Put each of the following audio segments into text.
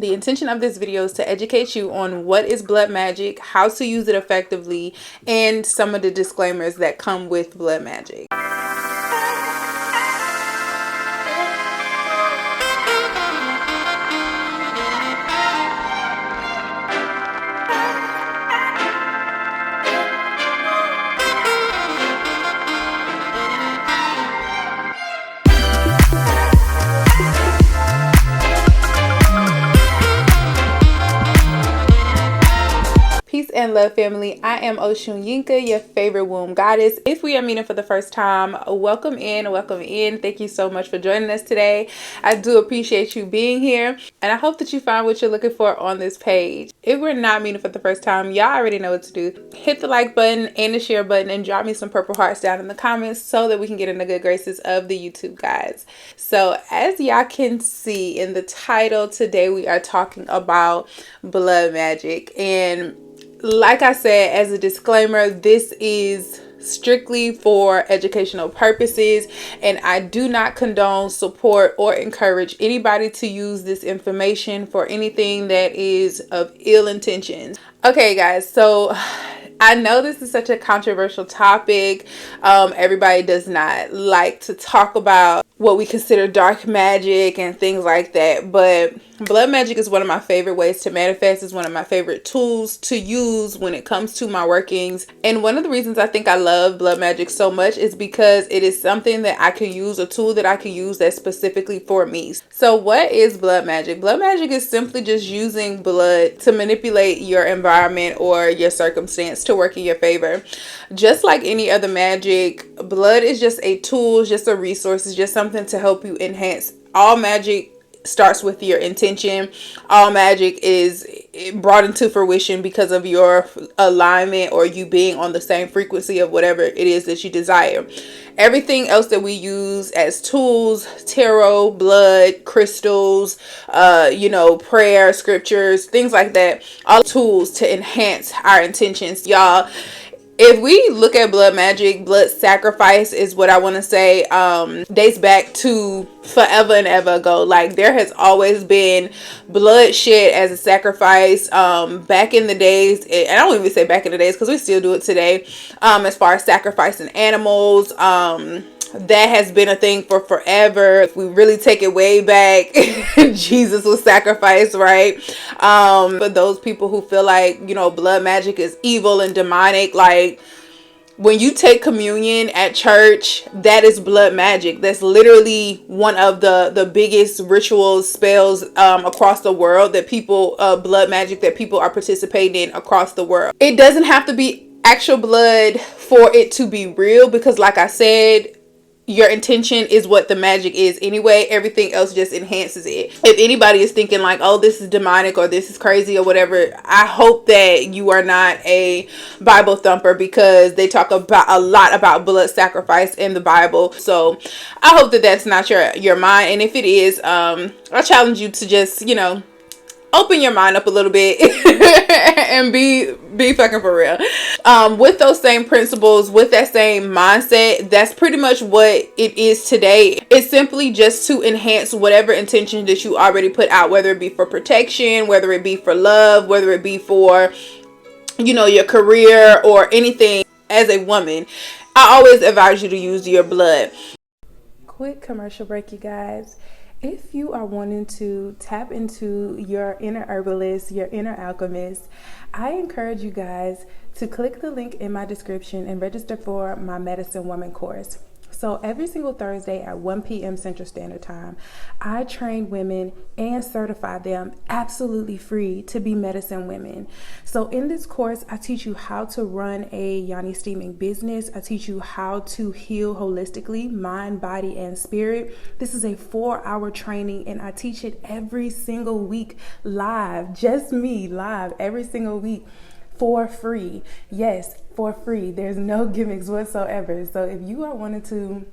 The intention of this video is to educate you on what is blood magic, how to use it effectively, and some of the disclaimers that come with blood magic. Peace and love, family. I am Oshun Yinka, your favorite womb goddess. If we are meeting for the first time, welcome in, welcome in. Thank you so much for joining us today. I do appreciate you being here, and I hope that you find what you're looking for on this page. If we're not meeting for the first time, y'all already know what to do. Hit the like button and the share button and drop me some purple hearts down in the comments so that we can get in the good graces of the YouTube guys. So as y'all can see in the title, today we are talking about blood magic. And like I said, as a disclaimer, this is strictly for educational purposes, and I do not condone, support, or encourage anybody to use this information for anything that is of ill intentions. Okay, guys, so I know this is such a controversial topic. Everybody does not like to talk about what we consider dark magic and things like that, but blood magic is one of my favorite ways to manifest. It's one of my favorite tools to use when it comes to my workings. And one of the reasons I think I love blood magic so much is because it is something that I can use, a tool that I can use that's specifically for me. So what is blood magic? Blood magic is simply just using blood to manipulate your environment or your circumstance to work in your favor. Just like any other magic, blood is just a tool, just a resource, it's just something to help you enhance. All magic starts with your intention. All magic is brought into fruition because of your alignment or you being on the same frequency of whatever it is that you desire. Everything else that we use as tools, tarot, blood, crystals, prayer, scriptures, things like that, all tools to enhance our intentions. Y'all, if we look at blood magic, blood sacrifice is what I want to say, dates back to forever and ever ago. Like, there has always been bloodshed as a sacrifice, back in the days. And I don't even say back in the days because we still do it today, as far as sacrificing animals. That has been a thing for forever. If we really take it way back, Jesus was sacrificed, right? For those people who feel like, blood magic is evil and demonic, like, when you take communion at church, that is blood magic. That's literally one of the biggest rituals, spells across the world that people, blood magic that people are participating in across the world. It doesn't have to be actual blood for it to be real, because like I said, your intention is what the magic is anyway. Everything else just enhances it. If anybody is thinking like, oh, this is demonic or this is crazy or whatever, I hope that you are not a Bible thumper, because they talk about a lot about blood sacrifice in the Bible. So I hope that that's not your mind. And if it is, I challenge you to just, open your mind up a little bit and be fucking for real. With those same principles, with that same mindset, that's pretty much what it is today. It's simply just to enhance whatever intention that you already put out, whether it be for protection, whether it be for love, whether it be for, your career or anything. As a woman, I always advise you to use your blood. Quick commercial break, you guys. If you are wanting to tap into your inner herbalist, your inner alchemist, I encourage you guys to click the link in my description and register for my Medicine Woman course. So every single Thursday at 1 p.m. Central Standard Time, I train women and certify them absolutely free to be medicine women. So in this course, I teach you how to run a yoni steaming business. I teach you how to heal holistically, mind, body, and spirit. This is a 4-hour training, and I teach it every single week live, just me live every single week. For free. Yes, for free. There's no gimmicks whatsoever. So if you are wanting to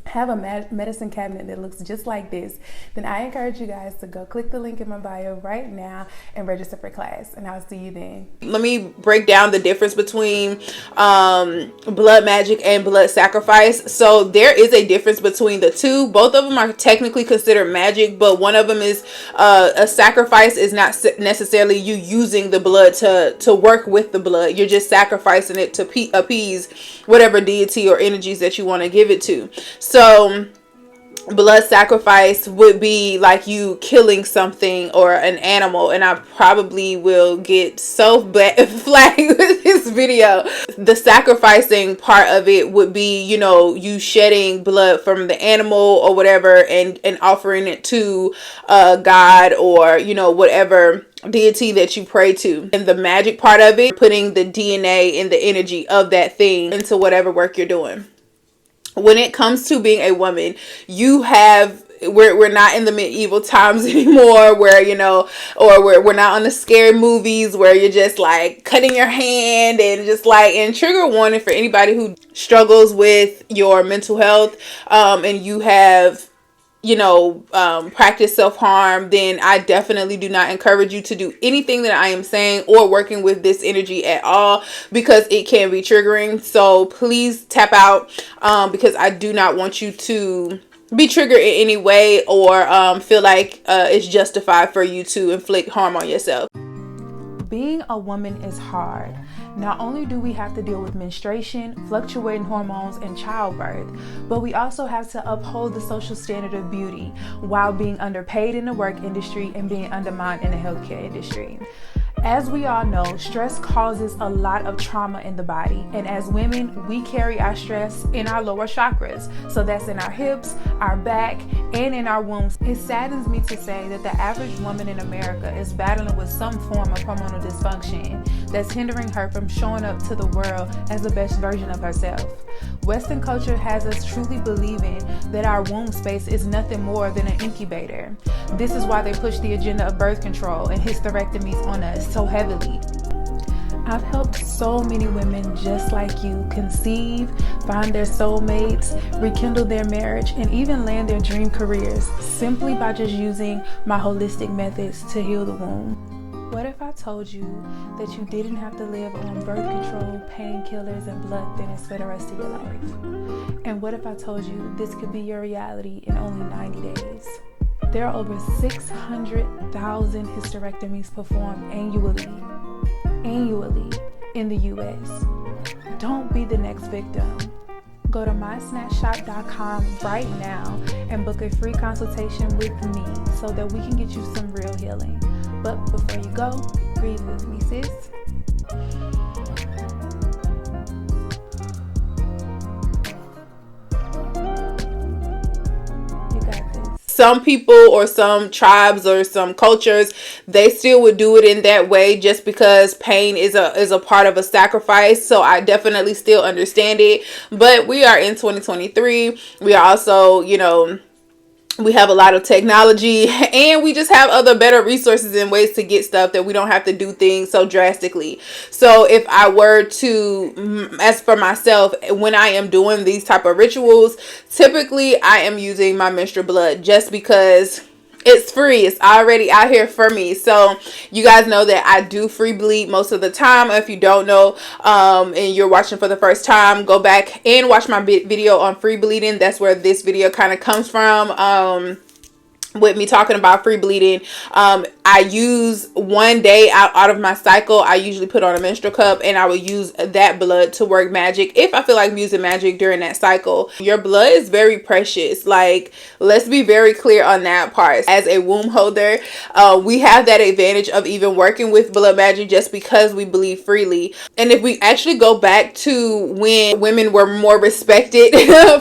have a medicine cabinet that looks just like this, then I encourage you guys to go click the link in my bio right now and register for class, and I'll see you then. Let me break down the difference between blood magic and blood sacrifice. So there is a difference between the two. Both of them are technically considered magic, but one of them is a sacrifice is not necessarily you using the blood to work with the blood. You're just sacrificing it to appease whatever deity or energies that you want to give it to. So blood sacrifice would be like you killing something or an animal, and I probably will get so flagged with this video. The sacrificing part of it would be, you know, you shedding blood from the animal or whatever and offering it to God or, you know, whatever deity that you pray to. And the magic part of it, putting the DNA and the energy of that thing into whatever work you're doing. When it comes to being a woman, we're not in the medieval times anymore where, you know, or we're not on the scary movies where you're just like cutting your hand and just like, and trigger warning for anybody who struggles with your mental health, and you have, you know, practice self-harm, then I definitely do not encourage you to do anything that I am saying or working with this energy at all, because it can be triggering. So please tap out, because I do not want you to be triggered in any way or feel like it's justified for you to inflict harm on yourself. Being a woman is hard. Not only do we have to deal with menstruation, fluctuating hormones, and childbirth, but we also have to uphold the social standard of beauty while being underpaid in the work industry and being undermined in the healthcare industry. As we all know, stress causes a lot of trauma in the body, and as women, we carry our stress in our lower chakras. So that's in our hips, our back, and in our wombs. It saddens me to say that the average woman in America is battling with some form of hormonal dysfunction that's hindering her from showing up to the world as the best version of herself. Western culture has us truly believing that our womb space is nothing more than an incubator. This is why they push the agenda of birth control and hysterectomies on us so heavily. I've helped so many women just like you conceive, find their soulmates, rekindle their marriage, and even land their dream careers simply by just using my holistic methods to heal the womb. What if I told you that you didn't have to live on birth control, painkillers, and blood thinners for the rest of your life? And what if I told you this could be your reality in only 90 days? There are over 600,000 hysterectomies performed annually in the US. Don't be the next victim. Go to mysnatchshop.com right now and book a free consultation with me so that we can get you some real healing. But before you go, breathe with me, sis. Some people or some tribes or some cultures, they still would do it in that way just because pain is a part of a sacrifice. So I definitely still understand it. But we are in 2023. We are also, you know, we have a lot of technology and we just have other better resources and ways to get stuff that we don't have to do things so drastically. So if I were to, as for myself, when I am doing these type of rituals, typically I am using my menstrual blood just because it's free. It's already out here for me. So you guys know that I do free bleed most of the time. If you don't know, and you're watching for the first time, go back and watch my video on free bleeding. That's where this video kind of comes from. With me talking about free bleeding. I use one day out of my cycle. I usually put on a menstrual cup and I will use that blood to work magic if I feel like using magic during that cycle. Your blood is very precious. Like, let's be very clear on that part. As a womb holder, we have that advantage of even working with blood magic just because we bleed freely. And if we actually go back to when women were more respected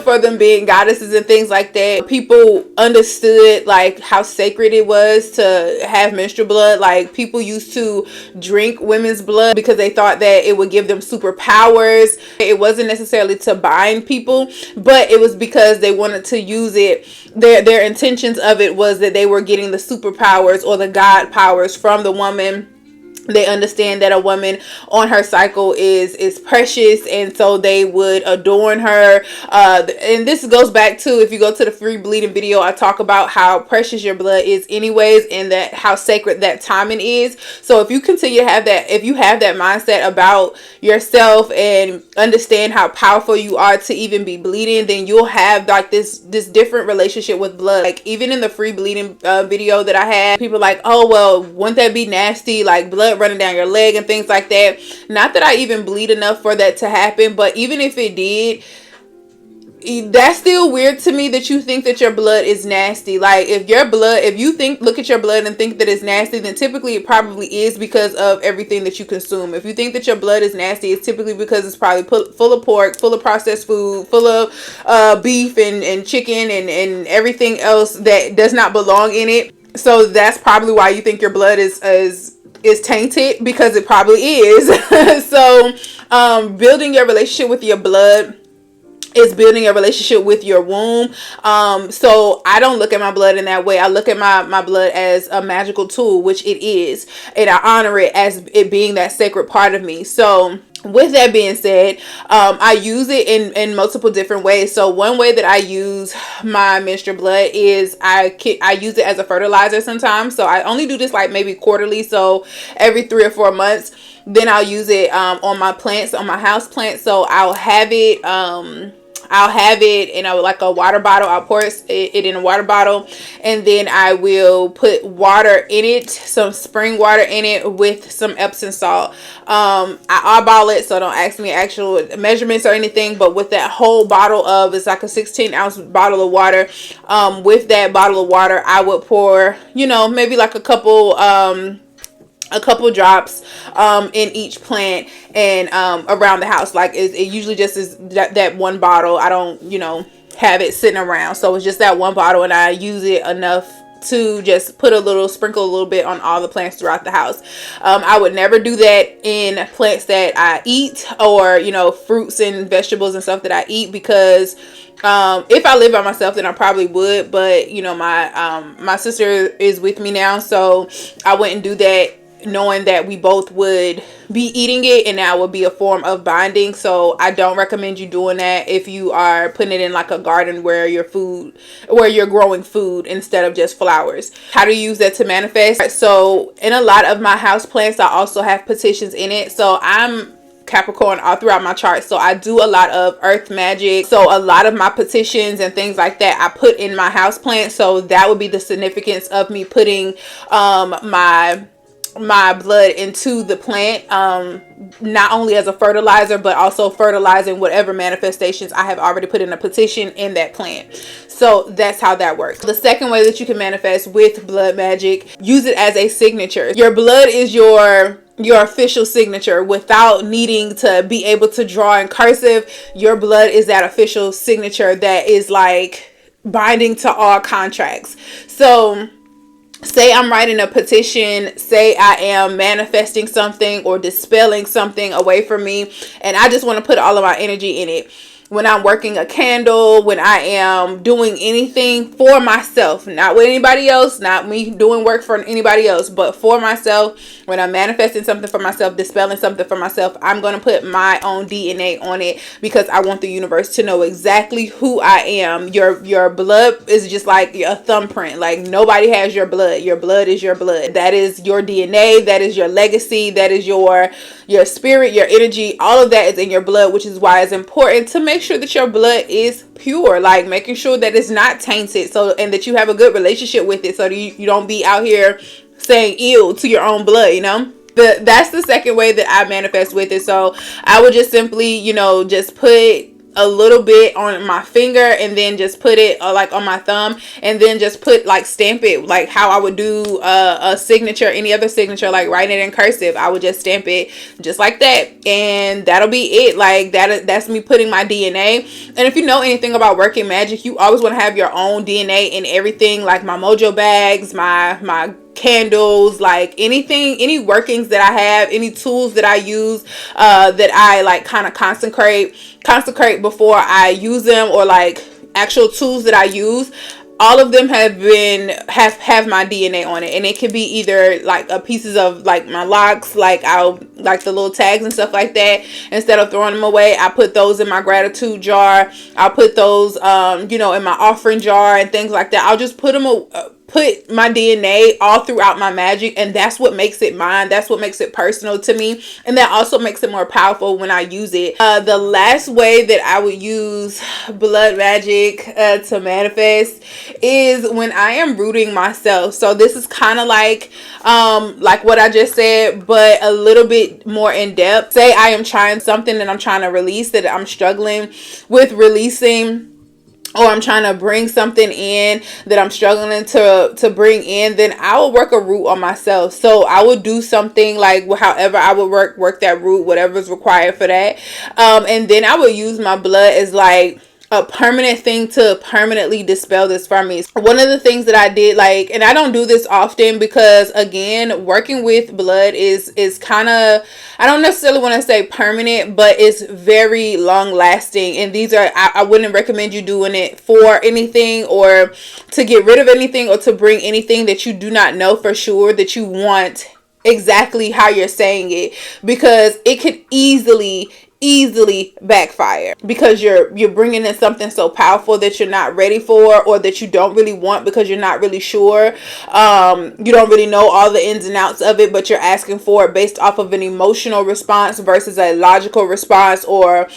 for them being goddesses and things like that, people understood like how sacred it was to have menstrual blood. Like, people used to drink women's blood because they thought that it would give them superpowers. It wasn't necessarily to bind people, but it was because they wanted to use it. Their intentions of it was that they were getting the superpowers or the god powers from the woman. They understand that a woman on her cycle is precious, and so they would adorn her. And this goes back to, if you go to the free bleeding video, I talk about how precious your blood is anyways, and that how sacred that timing is. So if you continue to have that, if you have that mindset about yourself and understand how powerful you are to even be bleeding, then you'll have like this different relationship with blood. Like even in the free bleeding video that I had, people like, oh well, wouldn't that be nasty, like blood running down your leg and things like that. Not that I even bleed enough for that to happen, but even if it did, that's still weird to me that you think that your blood is nasty. Like if you look at your blood and think that it's nasty, then typically it probably is because of everything that you consume. If you think that your blood is nasty, it's typically because it's probably full of pork, full of processed food, full of beef and chicken and everything else that does not belong in it. So that's probably why you think your blood is tainted, because it probably is. So building your relationship with your blood is building a relationship with your womb. So I don't look at my blood in that way. I look at my blood as a magical tool, which it is, and I honor it as it being that sacred part of me. So with that being said, I use it in multiple different ways. So one way that I use my menstrual blood is I use it as a fertilizer sometimes. So I only do this like maybe quarterly, so every 3 or 4 months. Then I'll use it on my plants, on my house plants. So I'll have it in like a water bottle. I'll pour it in a water bottle, and then I will put water in it, some spring water in it with some Epsom salt. I eyeball it, so don't ask me actual measurements or anything, but with that whole bottle it's like a 16-ounce bottle of water. With that bottle of water, I would pour, maybe like a couple drops in each plant and around the house. Like it usually just is that one bottle. I don't have it sitting around, so it's just that one bottle, and I use it enough to just sprinkle a little bit on all the plants throughout the house. I would never do that in plants that I eat, or fruits and vegetables and stuff that I eat, because if I live by myself, then I probably would, but my sister is with me now, so I wouldn't do that knowing that we both would be eating it, and that would be a form of bonding. So I don't recommend you doing that if you are putting it in like a garden where you're growing food instead of just flowers. How to use that to manifest? So in a lot of my house plants, I also have petitions in it. So I'm Capricorn all throughout my chart, so I do a lot of earth magic. So a lot of my petitions and things like that I put in my house plant. So that would be the significance of me putting my blood into the plant, not only as a fertilizer, but also fertilizing whatever manifestations I have already put in a petition in that plant. So that's how that works. The second way that you can manifest with blood magic, use it as a signature. Your blood is your official signature. Without needing to be able to draw in cursive, your blood is that official signature that is like binding to all contracts. So say I'm writing a petition, say I am manifesting something or dispelling something away from me, and I just want to put all of my energy in it. When I'm working a candle, when I am doing anything for myself, not with anybody else, not me doing work for anybody else, but for myself, when I'm manifesting something for myself, dispelling something for myself, I'm going to put my own DNA on it, because I want the universe to know exactly who I am. Your blood is just like a thumbprint. Like nobody has your blood. Your blood is your blood. That is your DNA. That is your legacy. That is your spirit, your energy. All of that is in your blood, which is why it's important to make sure that your blood is pure, like making sure that it's not tainted, and that you have a good relationship with it, so that you don't be out here saying ill to your own blood. That's the second way that I manifest with it. So I would just simply just put a little bit on my finger, and then just put it like on my thumb, and then just stamp it like how I would do a signature, any other signature, like writing it in cursive. I would just stamp it just like that, and that'll be it. Like that's me putting my DNA. And if you know anything about working magic, you always want to have your own DNA in everything, like my mojo bags, my candles, like anything, any workings that I have, any tools that I use, that I like kind of consecrate before I use them, or like actual tools that I use. all of them have my DNA on it, and it could be either like pieces of like my locks, like I'll like the little tags and stuff like that. Instead of throwing them away, I put those in my gratitude jar. I'll put those in my offering jar and things like that. I'll just put my DNA all throughout my magic, and that's what makes it mine. That's what makes it personal to me, and that also makes it more powerful when I use it. The last way that I would use blood magic to manifest is when I am rooting myself. So this is kind of like what I just said, but a little bit more in depth. Say I am trying something that I'm trying to release, that I'm struggling with releasing, or I'm trying to bring something in that I'm struggling to bring in, then I will work a root on myself. So I would do something like however I would work that root, whatever is required for that. And then I would use my blood as like a permanent thing to permanently dispel this from me. One of the things that I did, like, and I don't do this often because again, working with blood is kind of, I don't necessarily want to say permanent, but it's very long lasting. And these are, I wouldn't recommend you doing it for anything or to get rid of anything or to bring anything that you do not know for sure that you want exactly how you're saying it, because it could easily backfire because you're bringing in something so powerful that you're not ready for, or that you don't really want because you're not really sure. You don't really know all the ins and outs of it, but you're asking for it based off of an emotional response versus a logical response, or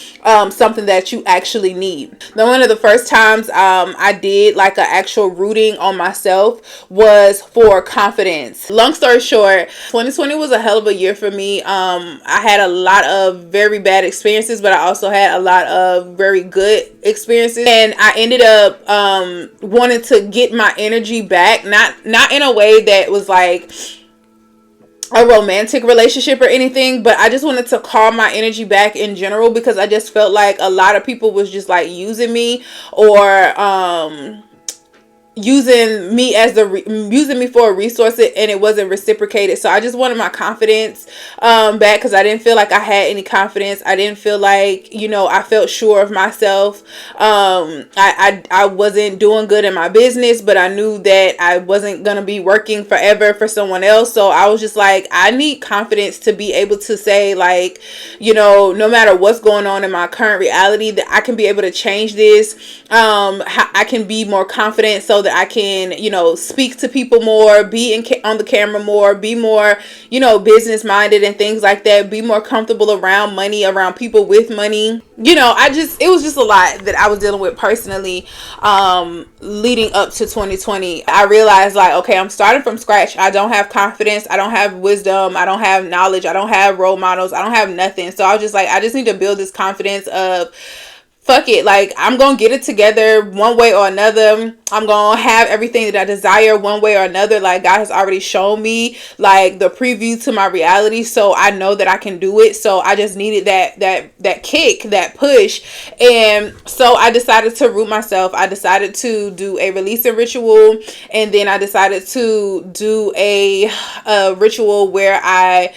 something that you actually need. Then one of the first times I did like an actual rooting on myself was for confidence. Long story short, 2020 was a hell of a year for me. I had a lot of very bad experiences, but I also had a lot of very good experiences, and I ended up wanting to get my energy back, not in a way that was like a romantic relationship or anything, but I just wanted to call my energy back in general, because I just felt like a lot of people was just like using me, or using me for a resource, and it wasn't reciprocated. So I just wanted my confidence back, because I didn't feel like I had any confidence. I didn't feel like, I felt sure of myself. I wasn't doing good in my business, but I knew that I wasn't gonna be working forever for someone else. So I was just like, I need confidence to be able to say, like, no matter what's going on in my current reality, that I can be able to change this. I can be more confident so that I can, speak to people more, be on the camera more, be more, business minded and things like that, be more comfortable around money, around people with money. It was just a lot that I was dealing with personally, leading up to 2020. I realized, like, okay, I'm starting from scratch. I don't have confidence. I don't have wisdom. I don't have knowledge. I don't have role models. I don't have nothing. So I was just like, I just need to build this confidence of, fuck it, like, I'm gonna get it together one way or another. I'm gonna have everything that I desire one way or another. Like, God has already shown me like the preview to my reality, so I know that I can do it. So I just needed that kick, that push. And so I decided to root myself. I decided to do a releasing ritual, and then I decided to do a ritual where I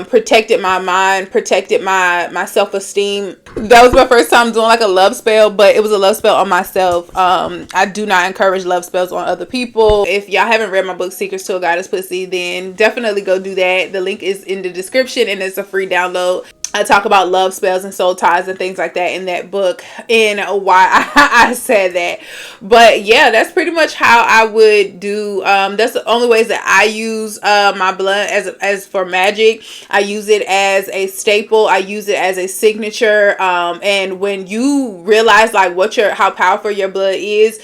protected my mind, protected my self-esteem. That was my first time doing like a love spell, but it was a love spell on myself. I do not encourage love spells on other people. If y'all haven't read my book Secrets to a Goddess Pussy, then definitely go do that. The link is in the description, and it's a free download. I talk about love spells and soul ties and things like that in that book, and why I said that. But yeah, that's pretty much how I would do. That's the only ways that I use my blood as for magic. I use it as a staple. I use it as a signature. And when you realize like how powerful your blood is,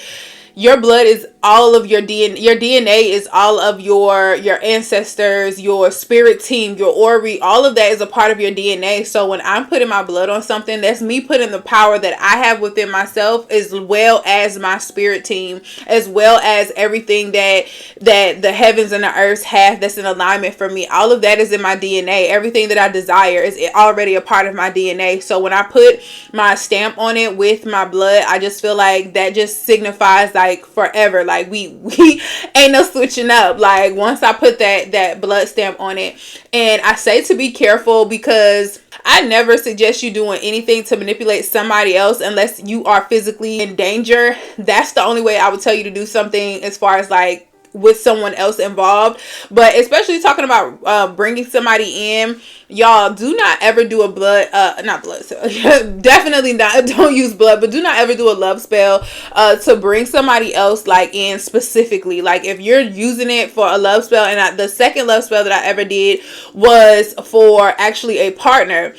your blood is all of your DNA. Your DNA is all of your ancestors, your spirit team, your Ori. All of that is a part of your DNA. So when I'm putting my blood on something, that's me putting the power that I have within myself, as well as my spirit team, as well as everything that the heavens and the earth have that's in alignment for me. All of that is in my DNA. Everything that I desire is already a part of my DNA. So when I put my stamp on it with my blood, I just feel like that just signifies like forever. Like we ain't no switching up. Like once I put that blood stamp on it, and I say to be careful, because I never suggest you doing anything to manipulate somebody else unless you are physically in danger. That's the only way I would tell you to do something, as far as like with someone else involved. But especially talking about bringing somebody in, y'all, do not ever do a blood not blood definitely not, don't use blood, but do not ever do a love spell to bring somebody else like in specifically. Like if you're using it for a love spell, and the second love spell that I ever did was for actually a partner,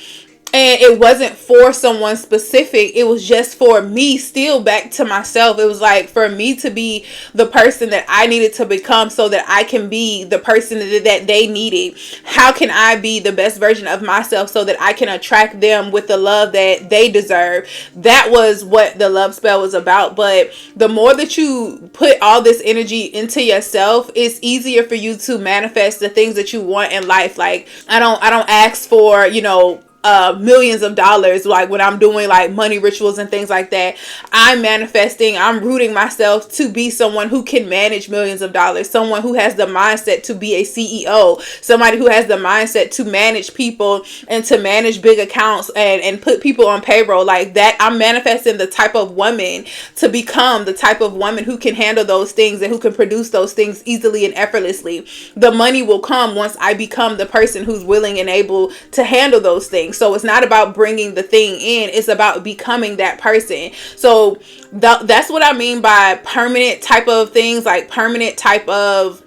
and it wasn't for someone specific. It was just for me, still back to myself. It was like for me to be the person that I needed to become, so that I can be the person that they needed. How can I be the best version of myself so that I can attract them with the love that they deserve? That was what the love spell was about. But the more that you put all this energy into yourself, it's easier for you to manifest the things that you want in life. Like I don't ask for, millions of dollars, like when I'm doing like money rituals and things like that. I'm manifesting, I'm rooting myself to be someone who can manage millions of dollars, someone who has the mindset to be a CEO, somebody who has the mindset to manage people and to manage big accounts and put people on payroll like that. I'm manifesting the type of woman to become the type of woman who can handle those things and who can produce those things easily and effortlessly. The money will come once I become the person who's willing and able to handle those things. So it's not about bringing the thing in, it's about becoming that person. So that's what I mean by permanent type of things, like permanent type of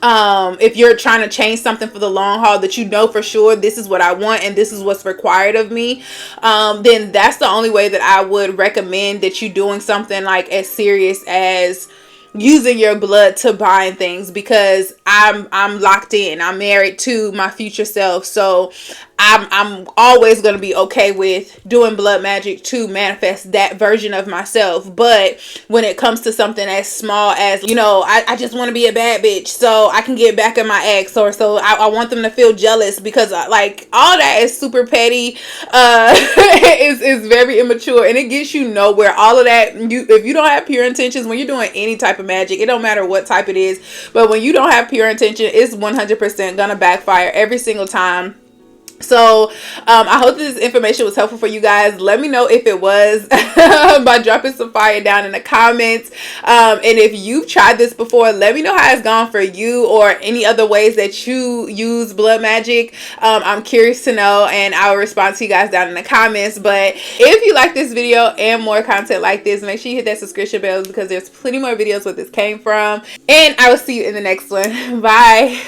if you're trying to change something for the long haul, that you know for sure this is what I want and this is what's required of me, then that's the only way that I would recommend that you doing something like as serious as using your blood to bind things, because I'm locked in. I'm married to my future self, so I'm always going to be okay with doing blood magic to manifest that version of myself. But when it comes to something as small as, I just want to be a bad bitch so I can get back at my ex, or so I want them to feel jealous, because like all that is super petty, is very immature, and it gets you nowhere. All of that, if you don't have pure intentions when you're doing any type of magic, it don't matter what type it is, but when you don't have pure intention, it's 100% gonna backfire every single time. So I hope this information was helpful for you guys. Let me know if it was by dropping some fire down in the comments. And if you've tried this before, let me know how it's gone for you, or any other ways that you use blood magic. I'm curious to know, and I will respond to you guys down in the comments. But if you like this video and more content like this, make sure you hit that subscription bell, because there's plenty more videos where this came from. And I will see you in the next one. Bye.